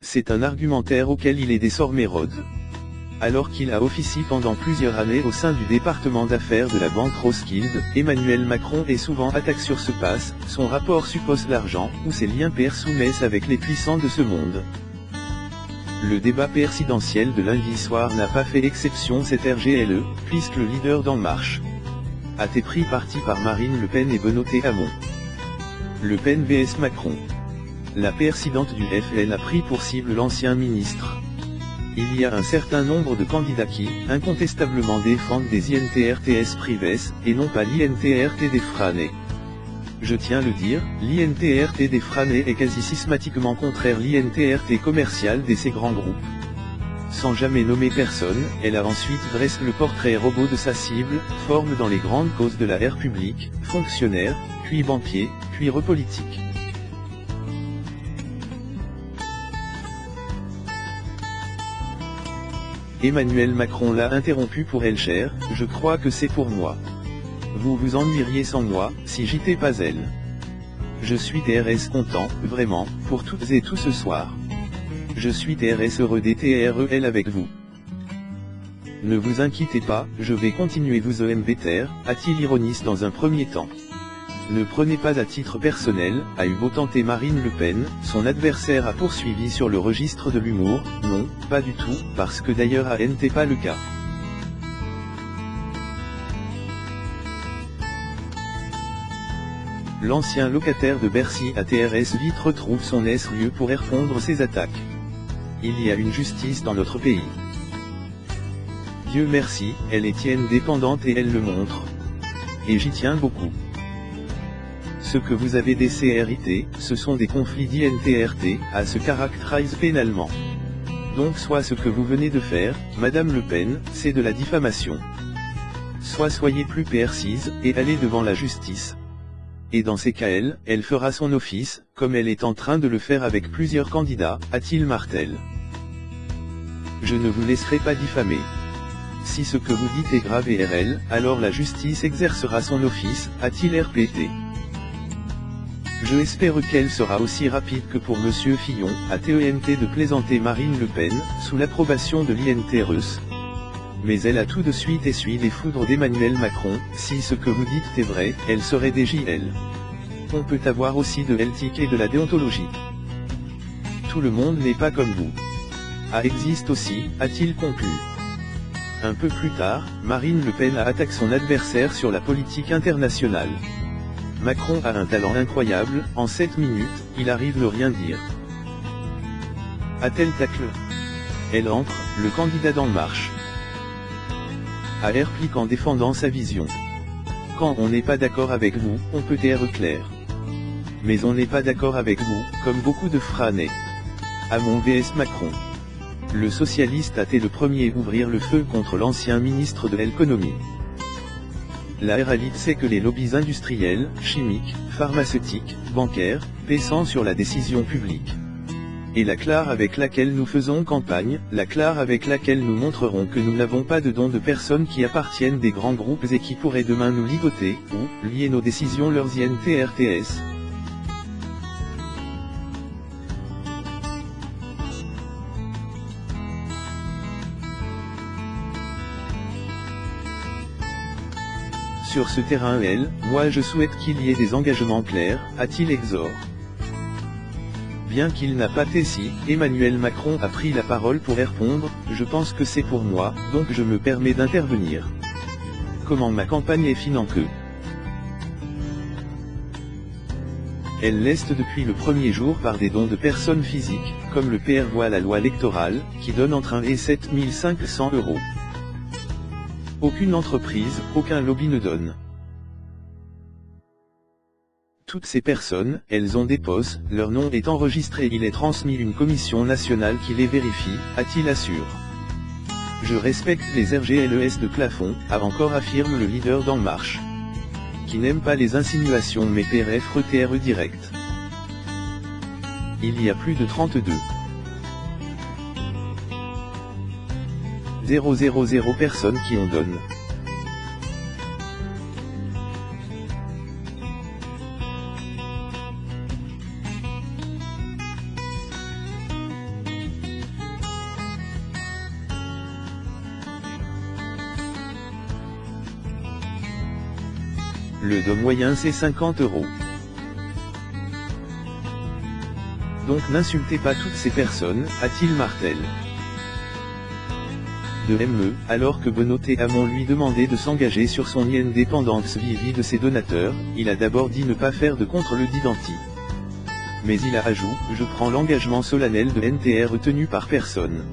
C'est un argumentaire auquel il est désormais rode. Alors qu'il a officié pendant plusieurs années au sein du département d'affaires de la banque Rothschild, Emmanuel Macron est souvent attaqué sur ce passe, son rapport suppose l'argent, ou ses liens personnels avec les puissants de ce monde. Le débat présidentiel de lundi soir n'a pas fait exception cette RGLE, puisque le leader d'En Marche a été pris parti par Marine Le Pen et Benoît Hamon. Le Pen vs Macron. La présidente du FN a pris pour cible l'ancien ministre. Il y a un certain nombre de candidats qui, incontestablement défendent des INTRTS privées, et non pas l'INTRT des Franais. Je tiens à le dire, l'INTRT des Franais est quasi systématiquement contraire l'INTRT commercial de ces grands groupes. Sans jamais nommer personne, elle a ensuite dressé le portrait robot de sa cible, forme dans les grandes causes de la ère publique, fonctionnaire, puis banquier, puis repolitique. Emmanuel Macron l'a interrompu pour elle chère, je crois que c'est pour moi. Vous vous ennuieriez sans moi, si j'étais pas elle. Je suis TRS content, vraiment, pour toutes et tous ce soir. Je suis TRS heureux d'être avec vous. Ne vous inquiétez pas, je vais continuer vous EMVTR, a-t-il ironisé dans un premier temps. Ne prenez pas à titre personnel, a eu beau tenter Marine Le Pen, son adversaire a poursuivi sur le registre de l'humour, non, pas du tout, parce que d'ailleurs à n'était pas le cas. L'ancien locataire de Bercy à TRS vite retrouve son lieu pour répondre ses attaques. Il y a une justice dans notre pays. Dieu merci, elle est indépendante et elle le montre. Et j'y tiens beaucoup. Ce que vous avez décérité, ce sont des conflits d'INTRT, à se caractérise pénalement. Donc soit ce que vous venez de faire, Madame Le Pen, c'est de la diffamation. Soit soyez plus précise, et allez devant la justice. Et dans ces cas elle fera son office, comme elle est en train de le faire avec plusieurs candidats, a-t-il martelé. Je ne vous laisserai pas diffamer. Si ce que vous dites est grave et RL, alors la justice exercera son office, a-t-il répété. Je espère qu'elle sera aussi rapide que pour Monsieur Fillon, à TENT de plaisanter Marine Le Pen, sous l'approbation de l'INTRS. Mais elle a tout de suite essuyé les foudres d'Emmanuel Macron, si ce que vous dites est vrai, elle serait des JL. On peut avoir aussi de l'éthique et de la déontologie. Tout le monde n'est pas comme vous. Existe aussi, a-t-il conclu. Un peu plus tard, Marine Le Pen a attaqué son adversaire sur la politique internationale. Macron a un talent incroyable, en 7 minutes, il arrive ne rien dire. A-t-elle tacle? Elle entre, le candidat d'En Marche. A réplique en défendant sa vision. Quand on n'est pas d'accord avec vous, on peut être clair. Mais on n'est pas d'accord avec vous, comme beaucoup de Franais. Hamon vs Macron. Le socialiste a été le premier à ouvrir le feu contre l'ancien ministre de l'économie. La réalité c'est que les lobbies industriels, chimiques, pharmaceutiques, bancaires, pèsent sur la décision publique. Et la clare avec laquelle nous faisons campagne, la clare avec laquelle nous montrerons que nous n'avons pas de dons de personnes qui appartiennent des grands groupes et qui pourraient demain nous ligoter, ou, lier nos décisions leurs INTRTS. Sur ce terrain moi je souhaite qu'il y ait des engagements clairs, a-t-il exhorté. Bien qu'il n'a pas tessi, Emmanuel Macron a pris la parole pour répondre, je pense que c'est pour moi, donc je me permets d'intervenir. Comment ma campagne est financée? Elle l'est depuis le premier jour par des dons de personnes physiques, comme le prévoit la loi électorale, qui donne entre 1 et 7 500 €. Aucune entreprise, aucun lobby ne donne. Toutes ces personnes, elles ont des postes, leur nom est enregistré, il est transmis une commission nationale qui les vérifie, a-t-il assuré. Je respecte les RGLES de plafond, a encore affirme le leader d'En Marche. Qui n'aime pas les insinuations mais PRF direct. Il y a plus de 32. 000 personnes qui en donnent. Le DOM moyen c'est 50 €. Donc n'insultez pas toutes ces personnes, a-t-il martelé. De ME, alors que Benoît Hamon lui demandait de s'engager sur son indépendance vis-à-vis de ses donateurs, il a d'abord dit ne pas faire de contre-le d'identi. Mais il a ajouté, je prends l'engagement solennel de NTR retenu par personne.